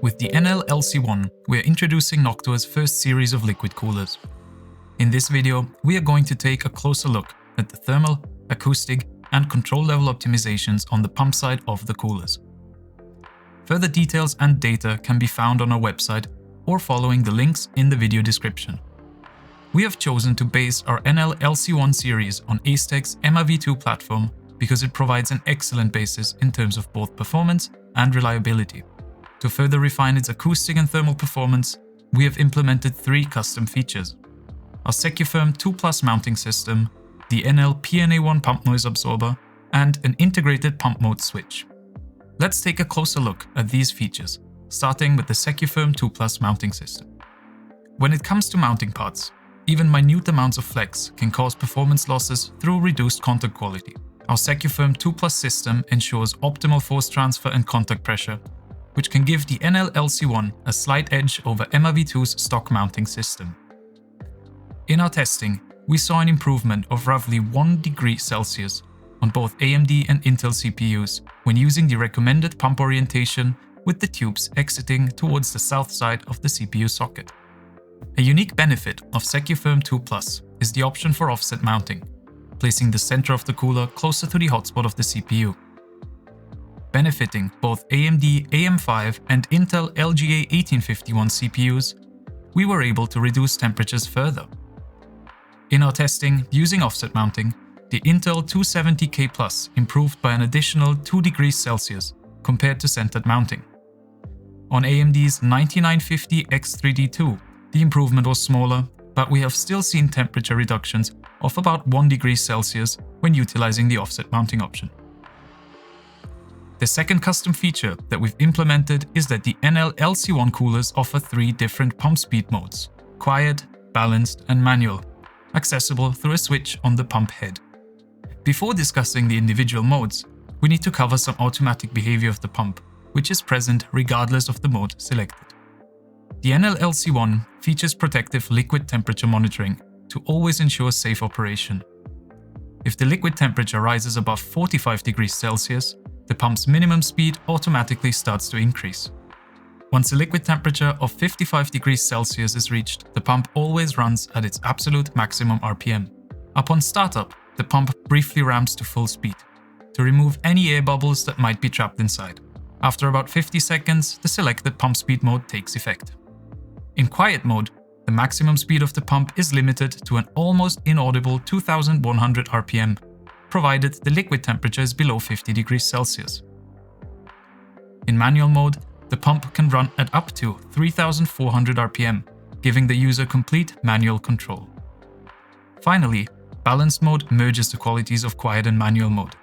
with the NL-LC1, we are introducing Noctua's first series of liquid coolers. In this video, we are going to take a closer look at the thermal, acoustic, and control level optimizations on the pump side of the coolers. Further details and data can be found on our website or following the links in the video description. We have chosen to base our NL-LC1 series on Asetek's Emma V2 platform because it provides an excellent basis in terms of both performance and reliability. To further refine its acoustic and thermal performance, we have implemented 3 custom features: our Secufirm 2+ mounting system, the NL-PNA1 pump noise absorber, and an integrated pump mode switch. Let's take a closer look at these features, starting with the Secufirm 2+ mounting system. When it comes to mounting parts, even minute amounts of flex can cause performance losses through reduced contact quality. Our Secufirm 2+ system ensures optimal force transfer and contact pressure, which can give the NL-LC1 a slight edge over Emma V2's stock mounting system. In our testing, we saw an improvement of roughly 1 degree Celsius on both AMD and Intel CPUs when using the recommended pump orientation with the tubes exiting towards the south side of the CPU socket. A unique benefit of Secufirm 2+ is the option for offset mounting, placing the center of the cooler closer to the hotspot of the CPU. Benefiting both AMD AM5 and Intel LGA 1851 CPUs, we were able to reduce temperatures further. In our testing using offset mounting, the Intel 270K+ improved by an additional 2 degrees Celsius compared to centered mounting. On AMD's 9950X3D2, the improvement was smaller, but we have still seen temperature reductions of about 1 degree Celsius when utilizing the offset mounting option. The second custom feature that we've implemented is that the NL-LC1 coolers offer 3 different pump speed modes: quiet, balanced, and manual, accessible through a switch on the pump head. Before discussing the individual modes, we need to cover some automatic behavior of the pump, which is present regardless of the mode selected. The NL-LC1 features protective liquid temperature monitoring to always ensure safe operation. If the liquid temperature rises above 45 degrees Celsius, the pump's minimum speed automatically starts to increase. Once a liquid temperature of 55 degrees Celsius is reached, the pump always runs at its absolute maximum RPM. Upon startup, the pump briefly ramps to full speed to remove any air bubbles that might be trapped inside. After about 50 seconds, the selected pump speed mode takes effect. In quiet mode, the maximum speed of the pump is limited to an almost inaudible 2100 RPM, provided the liquid temperature is below 50 degrees Celsius. In manual mode, the pump can run at up to 3400 RPM, giving the user complete manual control. Finally, balanced mode merges the qualities of quiet and manual mode.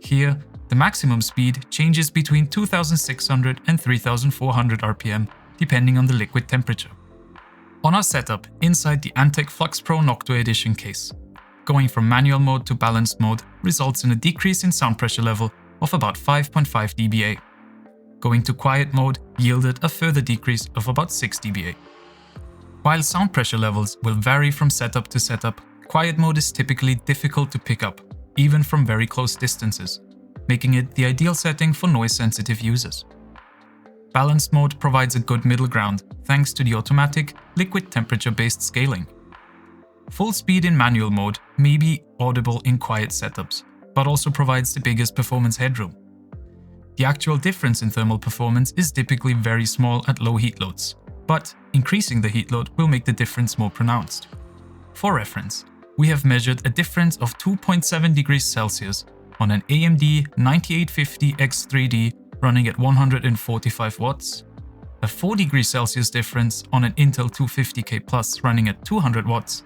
Here, the maximum speed changes between 2600 and 3400 RPM, depending on the liquid temperature. On our setup inside the Antec Flux Pro Noctua Edition case, going from manual mode to balanced mode results in a decrease in sound pressure level of about 5.5 dBA. Going to quiet mode yielded a further decrease of about 6 dBA. While sound pressure levels will vary from setup to setup, quiet mode is typically difficult to pick up, even from very close distances, making it the ideal setting for noise-sensitive users. Balanced mode provides a good middle ground thanks to the automatic liquid temperature-based scaling. Full speed in manual mode may be audible in quiet setups, but also provides the biggest performance headroom. The actual difference in thermal performance is typically very small at low heat loads, but increasing the heat load will make the difference more pronounced. For reference, we have measured a difference of 2.7 degrees Celsius on an AMD 9850X3D running at 145 watts, a 4 degrees Celsius difference on an Intel 250K+ running at 200 watts,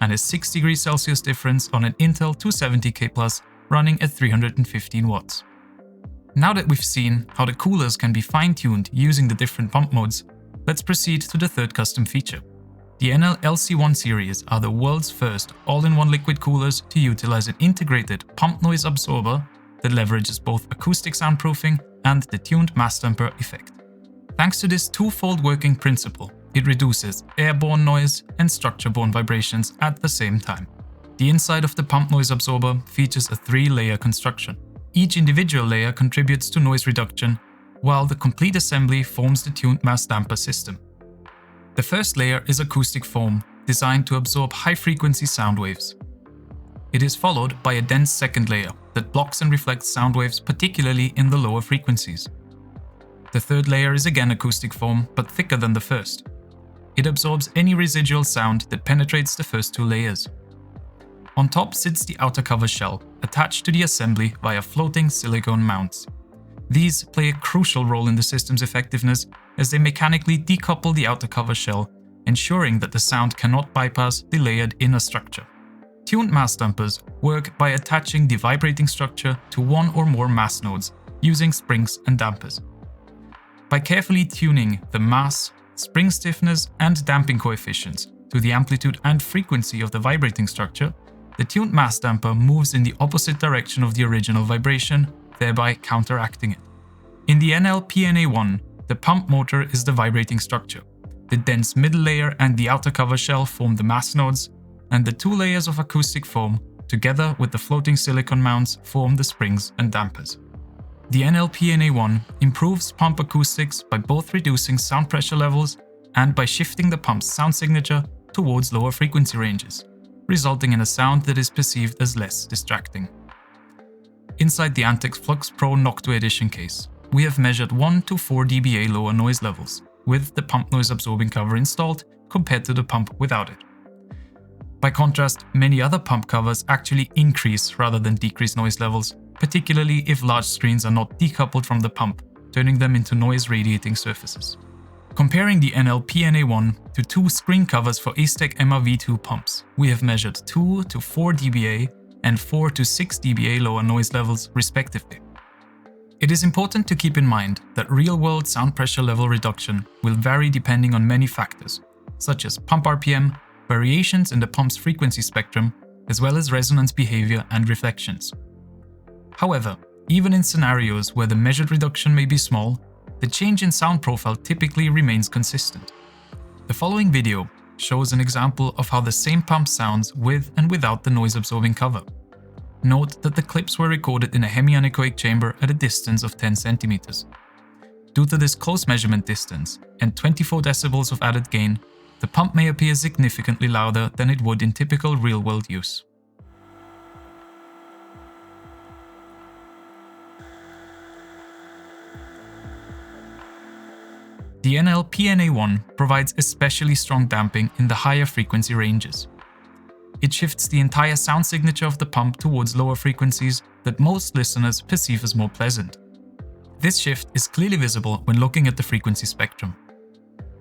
and a 6 degrees Celsius difference on an Intel 270K+ running at 315 watts. Now that we've seen how the coolers can be fine-tuned using the different pump modes, let's proceed to the third custom feature. The NL-LC1 series are the world's first all-in-one liquid coolers to utilize an integrated pump noise absorber that leverages both acoustic soundproofing and the tuned mass damper effect. Thanks to this twofold working principle, it reduces airborne noise and structure-borne vibrations at the same time. The inside of the pump noise absorber features a 3-layer construction. Each individual layer contributes to noise reduction while the complete assembly forms the tuned mass damper system. The first layer is acoustic foam, designed to absorb high-frequency sound waves. It is followed by a dense second layer that blocks and reflects sound waves, particularly in the lower frequencies. The third layer is again acoustic foam, but thicker than the first. It absorbs any residual sound that penetrates the first two layers. On top sits the outer cover shell, attached to the assembly via floating silicone mounts. These play a crucial role in the system's effectiveness as they mechanically decouple the outer cover shell, ensuring that the sound cannot bypass the layered inner structure. Tuned mass dampers work by attaching the vibrating structure to one or more mass nodes using springs and dampers. By carefully tuning the mass, spring stiffness, and damping coefficients to the amplitude and frequency of the vibrating structure, the tuned mass damper moves in the opposite direction of the original vibration, thereby counteracting it. In the NL-LC1, the pump motor is the vibrating structure. The dense middle layer and the outer cover shell form the mass nodes, and the two layers of acoustic foam, together with the floating silicone mounts, form the springs and dampers. The NL-LC1 improves pump acoustics by both reducing sound pressure levels and by shifting the pump's sound signature towards lower frequency ranges, resulting in a sound that is perceived as less distracting. Inside the Antec Flux Pro Noctua Edition case, we have measured 1 to 4 dBA lower noise levels with the pump noise absorbing cover installed compared to the pump without it. By contrast, many other pump covers actually increase rather than decrease noise levels, particularly if large screens are not decoupled from the pump, turning them into noise-radiating surfaces. Comparing the NL-LC1 to two screen covers for Asetek Emma V2 pumps, we have measured 2 to 4 dBA and 4 to 6 dBA lower noise levels respectively. It is important to keep in mind that real-world sound pressure level reduction will vary depending on many factors, such as pump RPM, variations in the pump's frequency spectrum, as well as resonance behavior and reflections. However, even in scenarios where the measured reduction may be small, the change in sound profile typically remains consistent. The following video shows an example of how the same pump sounds with and without the noise-absorbing cover. Note that the clips were recorded in a hemianechoic chamber at a distance of 10 cm. Due to this close measurement distance and 24 decibels of added gain, the pump may appear significantly louder than it would in typical real-world use. The NL-LC1 provides especially strong damping in the higher frequency ranges. It shifts the entire sound signature of the pump towards lower frequencies that most listeners perceive as more pleasant. This shift is clearly visible when looking at the frequency spectrum.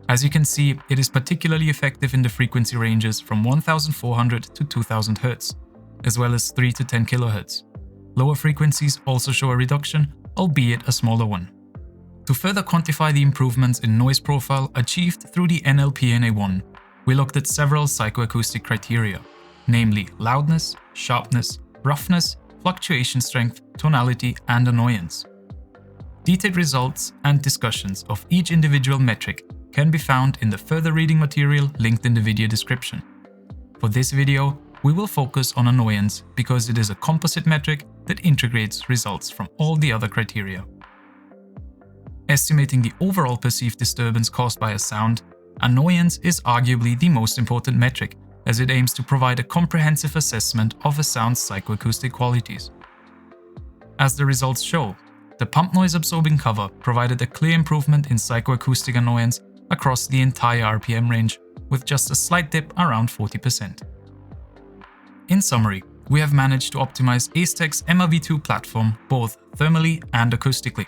As you can see, it is particularly effective in the frequency ranges from 1400 to 2000 Hz, as well as 3 to 10 kHz. Lower frequencies also show a reduction, albeit a smaller one. To further quantify the improvements in noise profile achieved through the NL-LC1, we looked at several psychoacoustic criteria, namely loudness, sharpness, roughness, fluctuation strength, tonality, and annoyance. Detailed results and discussions of each individual metric can be found in the further reading material linked in the video description. For this video, we will focus on annoyance because it is a composite metric that integrates results from all the other criteria. Estimating the overall perceived disturbance caused by a sound, annoyance is arguably the most important metric, as it aims to provide a comprehensive assessment of a sound's psychoacoustic qualities. As the results show, the pump noise absorbing cover provided a clear improvement in psychoacoustic annoyance across the entire RPM range, with just a slight dip around 40%. In summary, we have managed to optimize Asetek's Emma V2 platform both thermally and acoustically.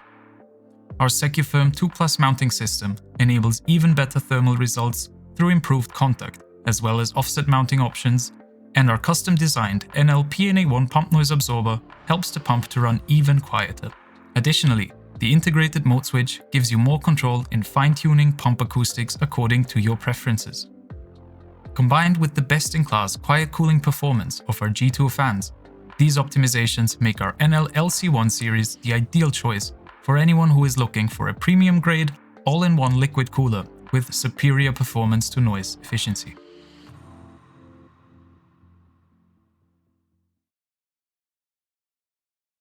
Our Secufirm 2+ mounting system enables even better thermal results through improved contact, as well as offset mounting options, and our custom-designed NL-LC1 pump noise absorber helps the pump to run even quieter. Additionally, the integrated mode switch gives you more control in fine-tuning pump acoustics according to your preferences. Combined with the best-in-class quiet cooling performance of our G2 fans, these optimizations make our NL-LC1 series the ideal choice for anyone who is looking for a premium-grade, all-in-one liquid cooler with superior performance to noise efficiency.